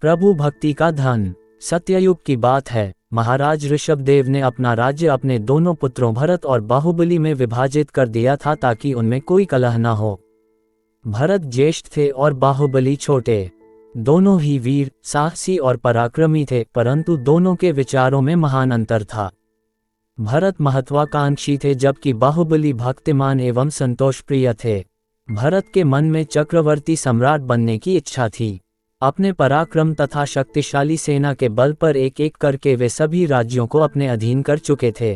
प्रभु भक्ति का धन। सत्ययुग की बात है, महाराज ऋषभदेव ने अपना राज्य अपने दोनों पुत्रों भरत और बाहुबली में विभाजित कर दिया था ताकि उनमें कोई कलह न हो। भरत ज्येष्ठ थे और बाहुबली छोटे। दोनों ही वीर, साहसी और पराक्रमी थे, परंतु दोनों के विचारों में महान अंतर था। भरत महत्वाकांक्षी थे जबकि बाहुबली भक्तिमान एवं संतोषप्रिय थे। भरत के मन में चक्रवर्ती सम्राट बनने की इच्छा थी। अपने पराक्रम तथा शक्तिशाली सेना के बल पर एक एक करके वे सभी राज्यों को अपने अधीन कर चुके थे।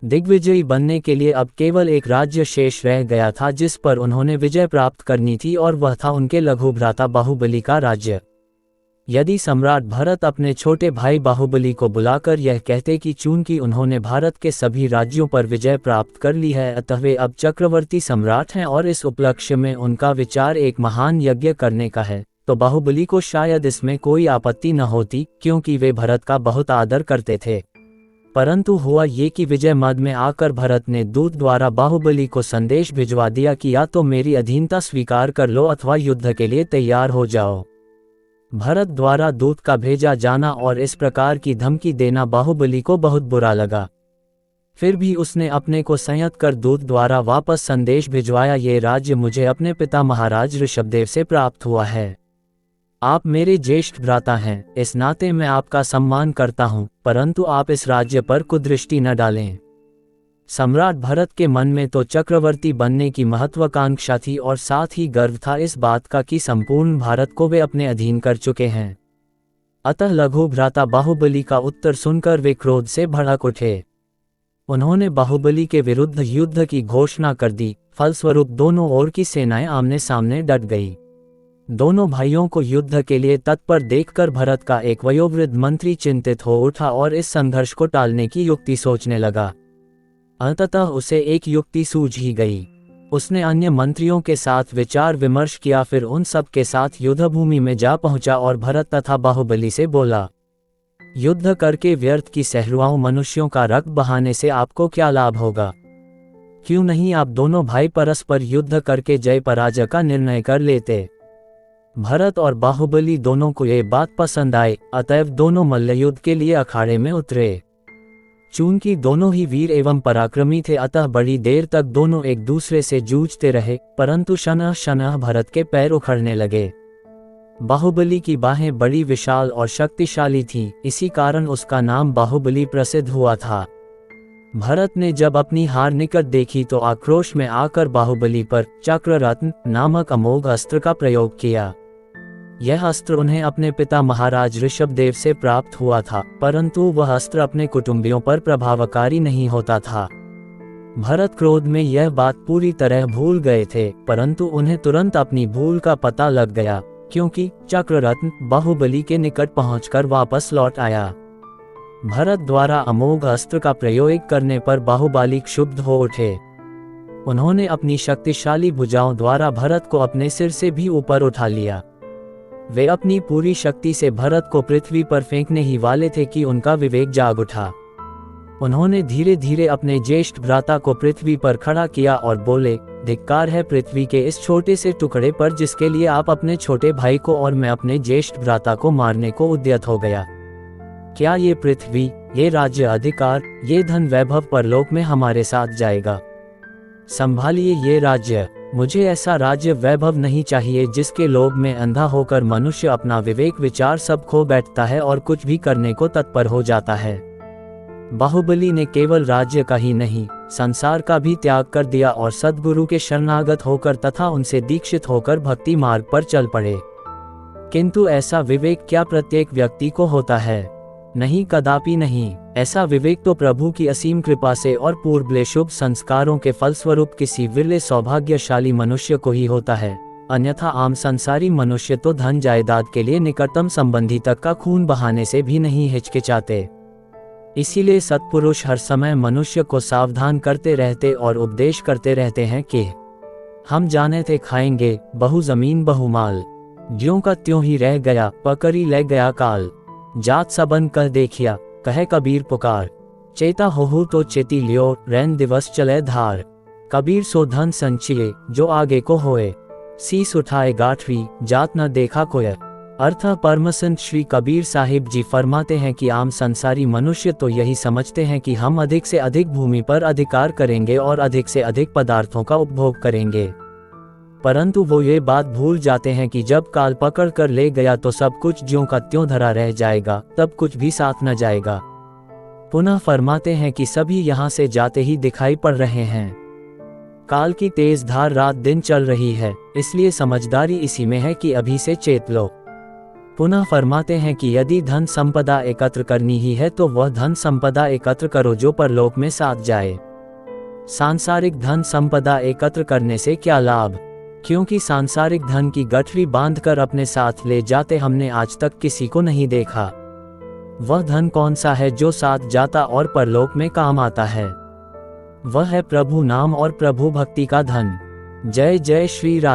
दिग्विजयी बनने के लिए अब केवल एक राज्य शेष रह गया था जिस पर उन्होंने विजय प्राप्त करनी थी, और वह था उनके लघु भ्राता बाहुबली का राज्य। यदि सम्राट भरत अपने छोटे भाई बाहुबली को बुलाकर यह कहते कि चूंकि उन्होंने भारत के सभी राज्यों पर विजय प्राप्त कर ली है अतः वे अब चक्रवर्ती सम्राट हैं और इस उपलक्ष्य में उनका विचार एक महान यज्ञ करने का है, तो बाहुबली को शायद इसमें कोई आपत्ति न होती, क्योंकि वे भरत का बहुत आदर करते थे। परंतु हुआ ये कि विजय मद में आकर भरत ने दूत द्वारा बाहुबली को संदेश भिजवा दिया कि या तो मेरी अधीनता स्वीकार कर लो अथवा युद्ध के लिए तैयार हो जाओ। भरत द्वारा दूत का भेजा जाना और इस प्रकार की धमकी देना बाहुबली को बहुत बुरा लगा। फिर भी उसने अपने को संयत कर दूत द्वारा वापस संदेश भिजवाया, ये राज्य मुझे अपने पिता महाराज ऋषभदेव से प्राप्त हुआ है। आप मेरे ज्येष्ठ भ्राता हैं, इस नाते मैं आपका सम्मान करता हूं, परंतु आप इस राज्य पर कुदृष्टि न डालें। सम्राट भरत के मन में तो चक्रवर्ती बनने की महत्वाकांक्षा थी और साथ ही गर्व था इस बात का कि संपूर्ण भारत को वे अपने अधीन कर चुके हैं। अतः लघु भ्राता बाहुबली का उत्तर सुनकर वे क्रोध से भड़क उठे। उन्होंने बाहुबली के विरुद्ध युद्ध की घोषणा कर दी। फलस्वरूप दोनों ओर की सेनाएं आमने सामने डट गई। दोनों भाइयों को युद्ध के लिए तत्पर देखकर भरत का एक वयोवृद्ध मंत्री चिंतित हो उठा और इस संघर्ष को टालने की युक्ति सोचने लगा। अंततः उसे एक युक्ति सूझ ही गई। उसने अन्य मंत्रियों के साथ विचार विमर्श किया, फिर उन सब के साथ युद्धभूमि में जा पहुंचा और भरत तथा बाहुबली से बोला, युद्ध करके व्यर्थ की सहरुआओं मनुष्यों का रक्त बहाने से आपको क्या लाभ होगा? क्यों नहीं आप दोनों भाई परस्पर युद्ध करके जय पराजय का निर्णय कर लेते? भरत और बाहुबली दोनों को ये बात पसंद आई, अतएव दोनों मल्लयुद्ध के लिए अखाड़े में उतरे। चूंकि दोनों ही वीर एवं पराक्रमी थे अतः बड़ी देर तक दोनों एक दूसरे से जूझते रहे, परंतु शनः शनः भरत के पैर उखड़ने लगे। बाहुबली की बाहें बड़ी विशाल और शक्तिशाली थीं, इसी कारण उसका नाम बाहुबली प्रसिद्ध हुआ था। भरत ने जब अपनी हार निकट देखी तो आक्रोश में आकर बाहुबली पर चक्ररत्न नामक अमोघ अस्त्र का प्रयोग किया। यह अस्त्र उन्हें अपने पिता महाराज ऋषभदेव से प्राप्त हुआ था, परंतु वह अस्त्र अपने कुटुंबियों पर प्रभावकारी नहीं होता था। भरत क्रोध में यह बात पूरी तरह भूल गए थे, परंतु उन्हें तुरंत अपनी भूल का पता लग गया, क्योंकि चक्ररत्न बाहुबली के निकट पहुंचकर वापस लौट आया। भरत द्वारा अमोघ अस्त्र का प्रयोग करने पर बाहुबली क्षुब्ध हो उठे। उन्होंने अपनी शक्तिशाली भुजाओं द्वारा भरत को अपने सिर से भी ऊपर उठा लिया। वे अपनी पूरी शक्ति से भरत को पृथ्वी पर फेंकने ही वाले थे कि उनका विवेक जाग उठा। उन्होंने धीरे धीरे अपने ज्येष्ठ भ्राता को पृथ्वी पर खड़ा किया और बोले, धिक्कार है पृथ्वी के इस छोटे से टुकड़े पर जिसके लिए आप अपने छोटे भाई को और मैं अपने ज्येष्ठ भ्राता को मारने को उद्यत हो गया। क्या ये पृथ्वी, ये राज्य अधिकार, ये धन वैभव परलोक में हमारे साथ जाएगा? संभालिए ये राज्य। मुझे ऐसा राज्य वैभव नहीं चाहिए जिसके लोभ में अंधा होकर मनुष्य अपना विवेक विचार सब खो बैठता है और कुछ भी करने को तत्पर हो जाता है। बाहुबली ने केवल राज्य का ही नहीं, संसार का भी त्याग कर दिया और सद्गुरु के शरणागत होकर तथा उनसे दीक्षित होकर भक्ति मार्ग पर चल पड़े। किंतु ऐसा विवेक क्या प्रत्येक व्यक्ति को होता है? नहीं, कदापि नहीं। ऐसा विवेक तो प्रभु की असीम कृपा से और पूर्वले शुभ संस्कारों के फलस्वरूप किसी विरले सौभाग्यशाली मनुष्य को ही होता है, अन्यथा आम संसारी मनुष्य तो धन जायदाद के लिए निकटतम संबंधी तक का खून बहाने से भी नहीं हिचकिचाते। इसीलिए सत्पुरुष हर समय मनुष्य को सावधान करते रहते और उपदेश करते रहते हैं कि हम जाने थे खाएंगे बहु जमीन बहु माल, ज्यों का त्यों ही रह गया पकड़ी ले गया काल। जात सबन कह देखिया कहे कबीर पुकार, चेता होहु तो चेती लियो रैन दिवस चले धार। कबीर सो धन संचिए जो आगे को होए, शीस उठाए गाठवी जात न देखा कोय। अर्थ परमसंत श्री कबीर साहिब जी फरमाते हैं कि आम संसारी मनुष्य तो यही समझते हैं कि हम अधिक से अधिक भूमि पर अधिकार करेंगे और अधिक से अधिक पदार्थों का उपभोग करेंगे, परंतु वो ये बात भूल जाते हैं कि जब काल पकड़ कर ले गया तो सब कुछ ज्यों का त्यों धरा रह जाएगा, तब कुछ भी साथ न जाएगा। पुनः फरमाते हैं कि सभी यहाँ से जाते ही दिखाई पड़ रहे हैं। काल की तेज धार रात दिन चल रही है, इसलिए समझदारी इसी में है कि अभी से चेत लो। पुनः फरमाते हैं कि यदि धन संपदा एकत्र करनी ही है तो वह धन संपदा एकत्र करो जो परलोक में साथ जाए। सांसारिक धन संपदा एकत्र करने से क्या लाभ, क्योंकि सांसारिक धन की गठरी बांधकर अपने साथ ले जाते हमने आज तक किसी को नहीं देखा। वह धन कौन सा है जो साथ जाता और परलोक में काम आता है? वह है प्रभु नाम और प्रभु भक्ति का धन। जय जय श्री राधे।